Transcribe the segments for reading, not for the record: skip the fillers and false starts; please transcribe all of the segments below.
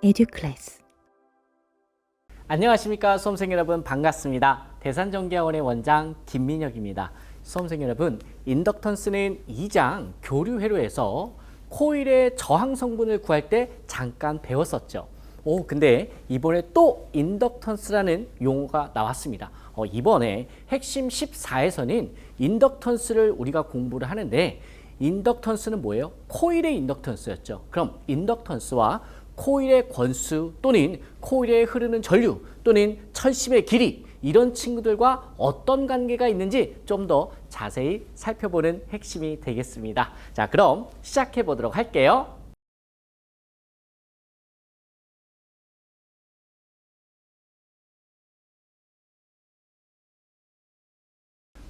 에듀클래스. 안녕하십니까 수험생 여러분, 반갑습니다. 대산전기학원의 원장 김민혁입니다. 수험생 여러분, 인덕턴스는 2장 교류회로에서 코일의 저항 성분을 구할 때 잠깐 배웠었죠. 근데 이번에 또 인덕턴스라는 용어가 나왔습니다. 이번에 핵심 14에서는 인덕턴스를 우리가 공부를 하는데, 인덕턴스는 뭐예요? 코일의 인덕턴스였죠. 그럼 인덕턴스와 코일의 권수 또는 코일에 흐르는 전류 또는 철심의 길이, 이런 친구들과 어떤 관계가 있는지 좀 더 자세히 살펴보는 핵심이 되겠습니다. 자, 그럼 시작해 보도록 할게요.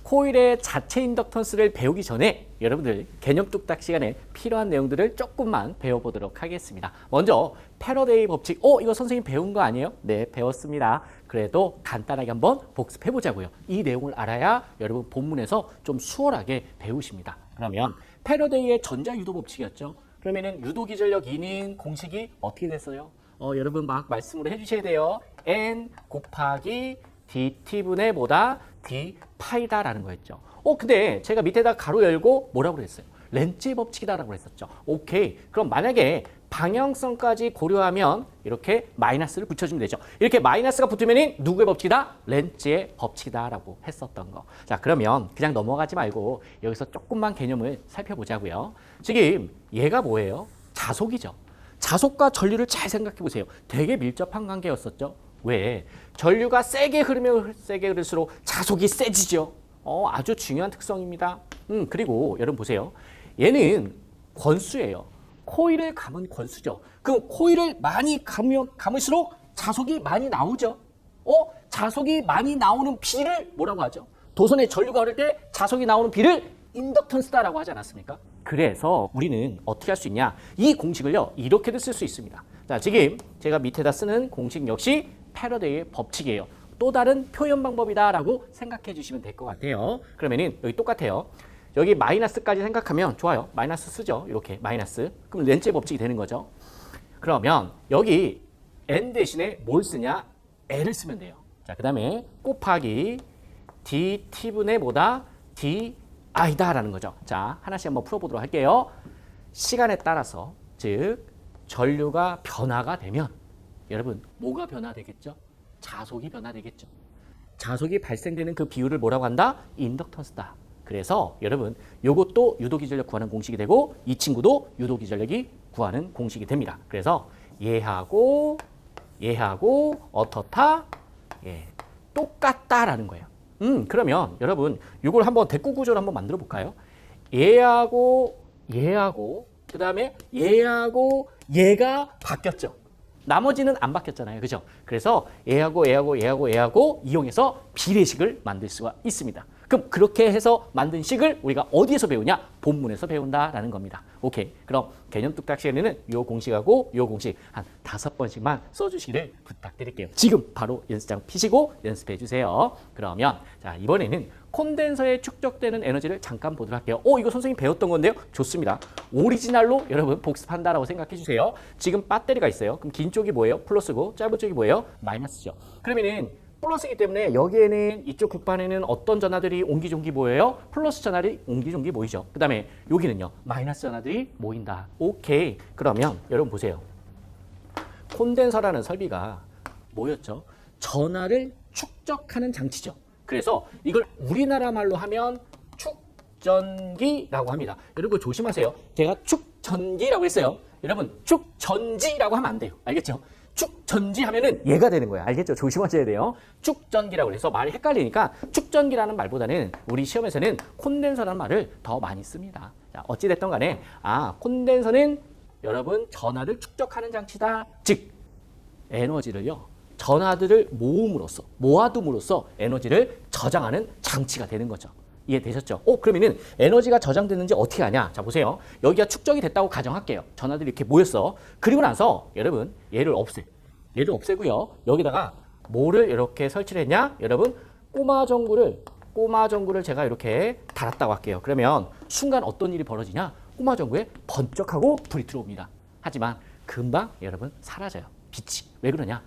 코일의 자체 인덕턴스를 배우기 전에 여러분들 개념 뚝딱 시간에 필요한 내용들을 조금만 배워보도록 하겠습니다. 먼저 패러데이 법칙, 이거 선생님 배운 거 아니에요? 네, 배웠습니다. 그래도 간단하게 한번 복습해 보자고요. 이 내용을 알아야 여러분 본문에서 좀 수월하게 배우십니다. 그러면 패러데이의 전자유도 법칙이었죠. 그러면은 유도기전력 2는 공식이 어떻게 됐어요? 여러분 막 말씀을 해주셔야 돼요. n 곱하기 dt분의 뭐다? d 파이다라는 거였죠. 근데 제가 밑에다 가로 열고 뭐라고 그랬어요? 렌츠의 법칙이다라고 했었죠. 오케이. 그럼 만약에 방향성까지 고려하면 이렇게 마이너스를 붙여주면 되죠. 이렇게 마이너스가 붙으면 누구의 법칙이다? 렌츠의 법칙이다라고 했었던 거. 자, 그러면 그냥 넘어가지 말고 여기서 조금만 개념을 살펴보자고요. 지금 얘가 뭐예요? 자속이죠. 자속과 전류를 잘 생각해 보세요. 되게 밀접한 관계였었죠. 왜? 전류가 세게 흐르면 세게 흐를수록 자속이 세지죠. 아주 중요한 특성입니다. 그리고 여러분 보세요. 얘는 권수예요. 코일을 감은 권수죠. 그럼 코일을 많이 감을수록 자속이 많이 나오죠. 자속이 많이 나오는 비를 뭐라고 하죠? 도선에 전류가 흐를 때 자속이 나오는 비를 인덕턴스다라고 하지 않았습니까? 그래서 우리는 어떻게 할 수 있냐? 이 공식을요, 이렇게도 쓸 수 있습니다. 자, 지금 제가 밑에다 쓰는 공식 역시 패러데이의 법칙이에요. 또 다른 표현 방법이다라고 생각해 주시면 될 것 같아요. 그러면은 여기 똑같아요. 여기 마이너스까지 생각하면 좋아요. 마이너스 쓰죠. 이렇게 마이너스. 그럼 렌츠의 법칙이 되는 거죠. 그러면 여기 n 대신에 뭘 쓰냐? l을 쓰면 돼요. 자, 그 다음에 곱하기 dt분의 뭐다? di다라는 거죠. 자, 하나씩 한번 풀어보도록 할게요. 시간에 따라서, 즉 전류가 변화가 되면 여러분 뭐가 변화되겠죠? 자속이 변화되겠죠. 자속이 발생되는 그 비율을 뭐라고 한다? 인덕턴스다. 그래서 여러분 요것도 유도기전력 구하는 공식이 되고, 이 친구도 유도기전력이 구하는 공식이 됩니다. 그래서 얘하고 어떻다? 똑같다라는 거예요. 그러면 여러분 이걸 한번 대꾸 구조를 한번 만들어 볼까요? 얘하고 그 다음에 얘하고 얘가 바뀌었죠. 나머지는 안 바뀌었잖아요. 그죠? 그래서 얘하고 이용해서 비례식을 만들 수가 있습니다. 그럼 그렇게 해서 만든 식을 우리가 어디에서 배우냐? 본문에서 배운다라는 겁니다. 오케이. 그럼 개념 뚝딱 시간에는 요 공식하고 요 공식 한 5번씩만 써주시기를 부탁드릴게요. 지금 바로 연습장 피시고 연습해 주세요. 그러면 자, 이번에는 콘덴서에 축적되는 에너지를 잠깐 보도록 할게요. 이거 선생님 배웠던 건데요. 좋습니다. 오리지널로 여러분 복습한다라고 생각해 주세요. 지금 배터리가 있어요. 그럼 긴 쪽이 뭐예요? 플러스고 짧은 쪽이 뭐예요? 마이너스죠. 그러면은 플러스이기 때문에 여기에는 이쪽 극반에는 어떤 전하들이 옹기종기 모여요? 플러스 전하들이 옹기종기 모이죠. 그 다음에 여기는요, 마이너스 전하들이 모인다. 오케이. 그러면 여러분 보세요. 콘덴서라는 설비가 뭐였죠? 전하를 축적하는 장치죠. 그래서 이걸 우리나라 말로 하면 축전기라고 합니다. 여러분 조심하세요. 제가 축전기라고 했어요. 여러분 축전지라고 하면 안 돼요. 알겠죠? 축전지 하면은 얘가 되는 거예요. 알겠죠? 조심하셔야 돼요. 축전기라고 해서 말이 헷갈리니까 축전기라는 말보다는 우리 시험에서는 콘덴서라는 말을 더 많이 씁니다. 자, 어찌됐든 간에 콘덴서는 여러분 전하를 축적하는 장치다. 즉 에너지를요, 전하들을 모아둠으로써 에너지를 저장하는 장치가 되는 거죠. 이해되셨죠? 그러면은 에너지가 저장됐는지 어떻게 하냐? 자, 보세요. 여기가 축적이 됐다고 가정할게요. 전하들이 이렇게 모였어. 그리고 나서 여러분 얘를 없애고요. 여기다가 뭐를 이렇게 설치를 했냐? 여러분 꼬마 전구를 제가 이렇게 달았다고 할게요. 그러면 순간 어떤 일이 벌어지냐? 꼬마 전구에 번쩍하고 불이 들어옵니다. 하지만 금방 여러분 사라져요. 빛이. 왜 그러냐?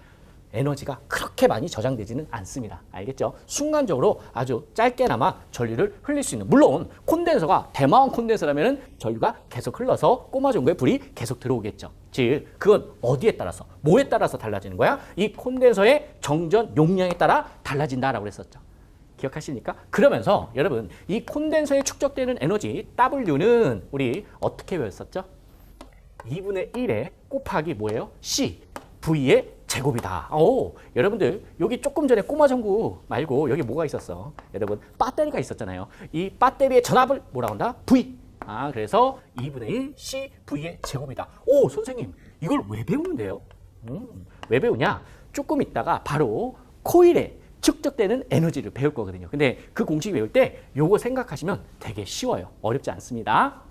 에너지가 그렇게 많이 저장되지는 않습니다. 알겠죠? 순간적으로 아주 짧게나마 전류를 흘릴 수 있는. 물론 콘덴서가 대마왕 콘덴서라면 전류가 계속 흘러서 꼬마 종구에 불이 계속 들어오겠죠. 즉 그건 어디에 따라서, 뭐에 따라서 달라지는 거야? 이 콘덴서의 정전 용량에 따라 달라진다라고 했었죠. 기억하십니까? 그러면서 여러분 이 콘덴서에 축적되는 에너지 W는 우리 어떻게 배웠었죠? 2분의 1에 곱하기 뭐예요? C, V의 제곱이다. 오, 여러분들 여기 조금 전에 꼬마 전구 말고 여기 뭐가 있었어? 여러분 배터리가 있었잖아요. 이 배터리의 전압을 뭐라고 한다? V. 그래서 2분의 1 C V의 제곱이다. 오, 선생님 이걸 왜 배우는데요? 왜 배우냐? 조금 있다가 바로 코일에 축적되는 에너지를 배울 거거든요. 근데 그 공식 외울 때 요거 생각하시면 되게 쉬워요. 어렵지 않습니다.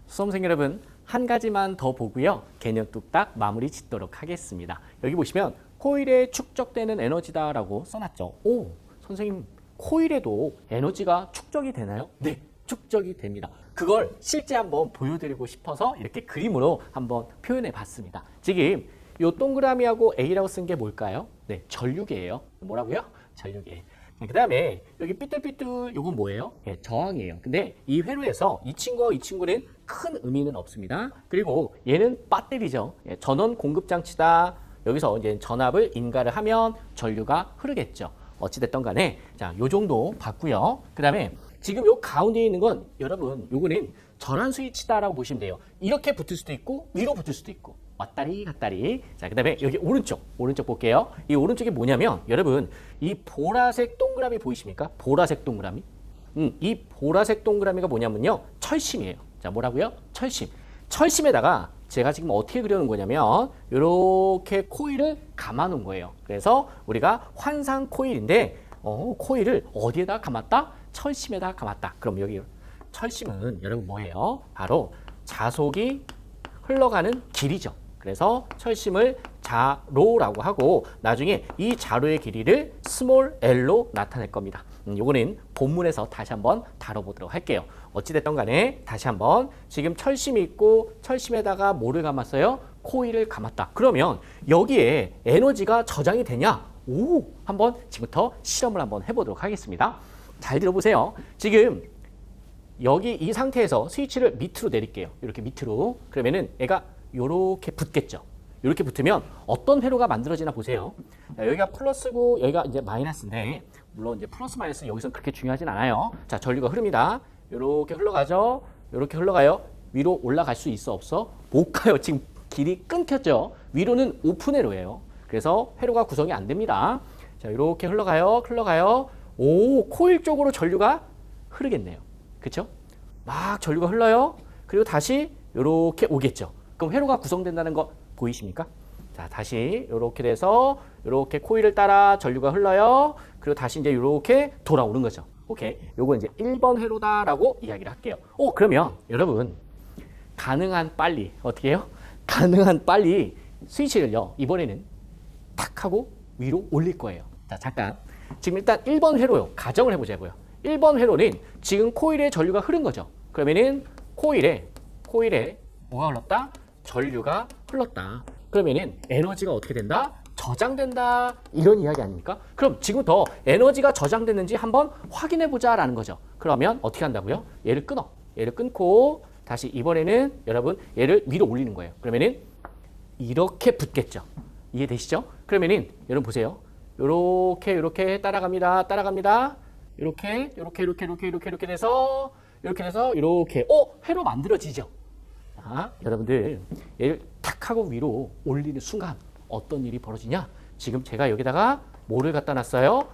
수험생 여러분, 한 가지만 더 보고요. 개념 뚝딱 마무리 짓도록 하겠습니다. 여기 보시면 코일에 축적되는 에너지다라고 써놨죠. 오, 선생님 코일에도 에너지가 축적이 되나요? 네, 축적이 됩니다. 그걸 실제 한번 보여드리고 싶어서 이렇게 그림으로 한번 표현해 봤습니다. 지금 요 동그라미하고 A라고 쓴 게 뭘까요? 네, 전류계예요. 뭐라고요? 전류계. 그 다음에 여기 삐뚤삐뚤 요건 뭐예요? 예, 저항이에요. 근데 이 회로에서 이 친구와 이 친구는 큰 의미는 없습니다. 그리고 얘는 배터리죠. 예, 전원 공급 장치다. 여기서 이제 전압을 인가를 하면 전류가 흐르겠죠. 어찌됐든 간에 자, 요 정도 봤고요. 그 다음에 지금 요 가운데 있는 건 여러분 요거는 전환 스위치다라고 보시면 돼요. 이렇게 붙을 수도 있고 위로 붙을 수도 있고 왔다리 갔다리. 자, 그 다음에 여기 오른쪽 볼게요. 이 오른쪽이 뭐냐면 여러분 이 보라색 동그라미 보이십니까? 보라색 동그라미. 이 보라색 동그라미가 뭐냐면요, 철심이에요. 자, 뭐라고요? 철심. 철심에다가 제가 지금 어떻게 그려놓은 거냐면 이렇게 코일을 감아 놓은 거예요. 그래서 우리가 환상 코일인데 코일을 어디에다 감았다? 철심에다 감았다. 그럼 여기 철심은 여러분 뭐예요? 바로 자속이 흘러가는 길이죠. 그래서 철심을 자로라고 하고 나중에 이 자로의 길이를 스몰 l로 나타낼 겁니다. 요거는 본문에서 다시 한번 다뤄보도록 할게요. 어찌됐든 간에 다시 한번 지금 철심이 있고 철심에다가 뭐를 감았어요? 코일을 감았다. 그러면 여기에 에너지가 저장이 되냐? 오, 한번 지금부터 실험을 한번 해보도록 하겠습니다. 잘 들어보세요. 지금 여기 이 상태에서 스위치를 밑으로 내릴게요. 이렇게 밑으로. 그러면은 얘가 요렇게 붙겠죠. 이렇게 붙으면 어떤 회로가 만들어지나 보세요. 자, 여기가 플러스고 여기가 이제 마이너스인데 물론 이제 플러스 마이너스 여기서 그렇게 중요하진 않아요. 자, 전류가 흐릅니다. 이렇게 흘러가죠. 이렇게 흘러가요. 위로 올라갈 수 있어 없어? 못 가요. 지금 길이 끊겼죠. 위로는 오픈 회로예요. 그래서 회로가 구성이 안 됩니다. 자, 이렇게 흘러가요. 오, 코일 쪽으로 전류가 흐르겠네요. 그렇죠? 막 전류가 흘러요. 그리고 다시 이렇게 오겠죠. 그럼 회로가 구성된다는 거 보이십니까? 자, 다시 이렇게 돼서 이렇게 코일을 따라 전류가 흘러요. 그리고 다시 이제 이렇게 돌아오는 거죠. 오케이. 요거 이제 1번 회로다라고 이야기를 할게요. 그러면 여러분 가능한 빨리 어떻게 해요? 가능한 빨리 스위치를요. 이번에는 탁 하고 위로 올릴 거예요. 자, 잠깐. 지금 일단 1번 회로요. 가정을 해보자고요. 1번 회로는 지금 코일에 전류가 흐른 거죠. 그러면은 코일에 뭐가 흘렀다? 전류가 흘렀다. 그러면은 에너지가 어떻게 된다? 저장된다. 이런 이야기 아닙니까? 그럼 지금부터 에너지가 저장됐는지 한번 확인해 보자라는 거죠. 그러면 어떻게 한다고요? 얘를 끊어. 얘를 끊고 다시 이번에는 여러분 얘를 위로 올리는 거예요. 그러면은 이렇게 붙겠죠. 이해되시죠? 그러면은 여러분 보세요. 요렇게 따라갑니다. 이렇게 돼서 이렇게 회로 만들어지죠. 자, 여러분들 얘를 탁 하고 위로 올리는 순간 어떤 일이 벌어지냐? 지금 제가 여기다가 뭐를 갖다 놨어요?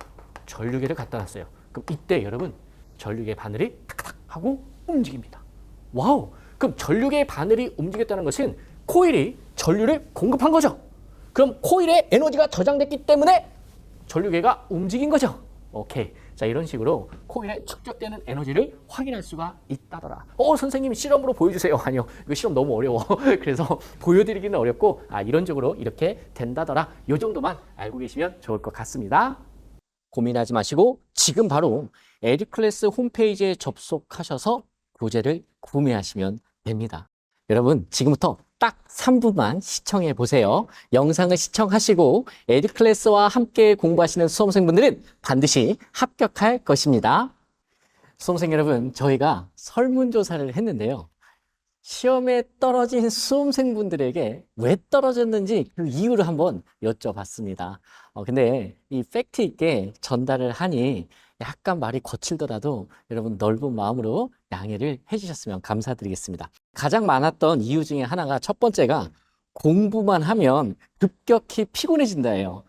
전류계를 갖다 놨어요. 그럼 이때 여러분 전류계 바늘이 탁탁 하고 움직입니다. 와우! 그럼 전류계 바늘이 움직였다는 것은 코일이 전류를 공급한 거죠. 그럼 코일에 에너지가 저장됐기 때문에 전류계가 움직인 거죠. 오케이. 자, 이런 식으로 코일에 축적되는 에너지를 확인할 수가 있다더라. 선생님 실험으로 보여주세요. 아니요. 이거 실험 너무 어려워. 그래서 보여드리기는 어렵고 이론적으로 이렇게 된다더라. 이 정도만 알고 계시면 좋을 것 같습니다. 고민하지 마시고 지금 바로 에듀클래스 홈페이지에 접속하셔서 교재를 구매하시면 됩니다. 여러분 지금부터 딱 3분만 시청해 보세요. 영상을 시청하시고 에듀클래스와 함께 공부하시는 수험생분들은 반드시 합격할 것입니다. 수험생 여러분, 저희가 설문조사를 했는데요. 시험에 떨어진 수험생분들에게 왜 떨어졌는지 그 이유를 한번 여쭤봤습니다. 근데 이 팩트 있게 전달을 하니 약간 말이 거칠더라도 여러분 넓은 마음으로 양해를 해주셨으면 감사드리겠습니다. 가장 많았던 이유 중에 하나가 첫 번째가 공부만 하면 급격히 피곤해진다예요.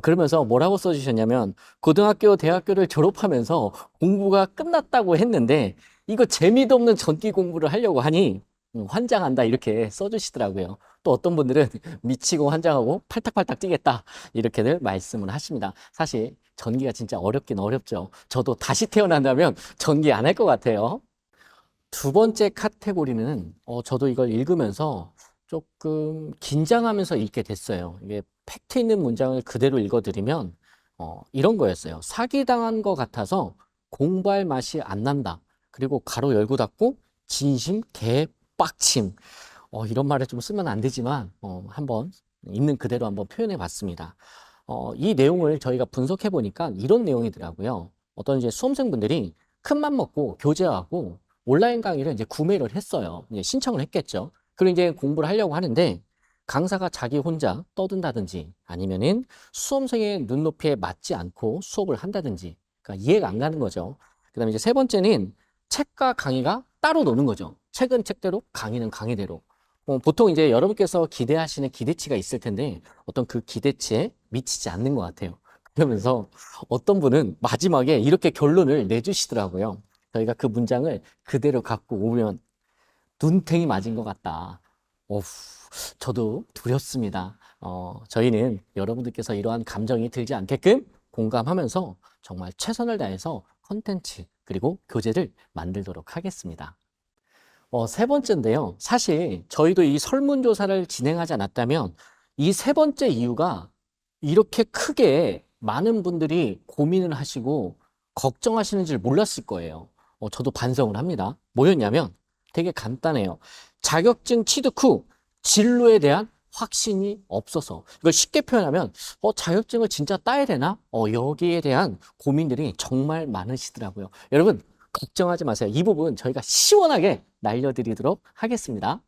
그러면서 뭐라고 써주셨냐면 고등학교, 대학교를 졸업하면서 공부가 끝났다고 했는데 이거 재미도 없는 전기 공부를 하려고 하니 환장한다 이렇게 써주시더라고요. 또 어떤 분들은 미치고 환장하고 팔딱팔딱 뛰겠다 이렇게들 말씀을 하십니다. 사실 전기가 진짜 어렵긴 어렵죠. 저도 다시 태어난다면 전기 안 할 것 같아요. 두 번째 카테고리는 저도 이걸 읽으면서 조금 긴장하면서 읽게 됐어요. 이게 팩트 있는 문장을 그대로 읽어드리면 이런 거였어요. 사기당한 것 같아서 공부할 맛이 안 난다. 그리고 가로 열고 닫고 진심 개빡침. 이런 말을 좀 쓰면 안 되지만 한번 있는 그대로 한번 표현해 봤습니다. 이 내용을 저희가 분석해 보니까 이런 내용이더라고요. 어떤 이제 수험생분들이 큰 맘 먹고 교재하고 온라인 강의를 이제 구매를 했어요. 이제 신청을 했겠죠. 그리고 이제 공부를 하려고 하는데 강사가 자기 혼자 떠든다든지 아니면은 수험생의 눈높이에 맞지 않고 수업을 한다든지 그러니까 이해가 안 가는 거죠. 그다음에 이제 세 번째는 책과 강의가 따로 노는 거죠. 책은 책대로, 강의는 강의대로. 보통 이제 여러분께서 기대하시는 기대치가 있을 텐데 어떤 그 기대치에 미치지 않는 것 같아요. 그러면서 어떤 분은 마지막에 이렇게 결론을 내주시더라고요. 저희가 그 문장을 그대로 갖고 오면 눈탱이 맞은 것 같다. 어후, 저도 두렵습니다. 저희는 여러분들께서 이러한 감정이 들지 않게끔 공감하면서 정말 최선을 다해서 컨텐츠 그리고 교재를 만들도록 하겠습니다. 세 번째인데요. 사실 저희도 이 설문조사를 진행하지 않았다면 이 세 번째 이유가 이렇게 크게 많은 분들이 고민을 하시고 걱정하시는 줄 몰랐을 거예요. 저도 반성을 합니다. 뭐였냐면 되게 간단해요. 자격증 취득 후 진로에 대한 확신이 없어서 이걸 쉽게 표현하면 자격증을 진짜 따야 되나? 여기에 대한 고민들이 정말 많으시더라고요. 여러분 걱정하지 마세요. 이 부분 저희가 시원하게 날려드리도록 하겠습니다.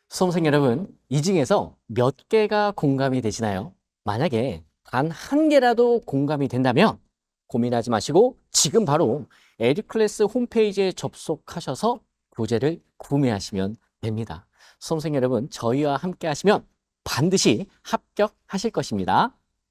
수험생 여러분, 이 중에서 몇 개가 공감이 되시나요? 만약에 단 한 개라도 공감이 된다면 고민하지 마시고 지금 바로 에듀클래스 홈페이지에 접속하셔서 교재를 구매하시면 됩니다. 수험생 여러분, 저희와 함께 하시면 반드시 합격하실 것입니다.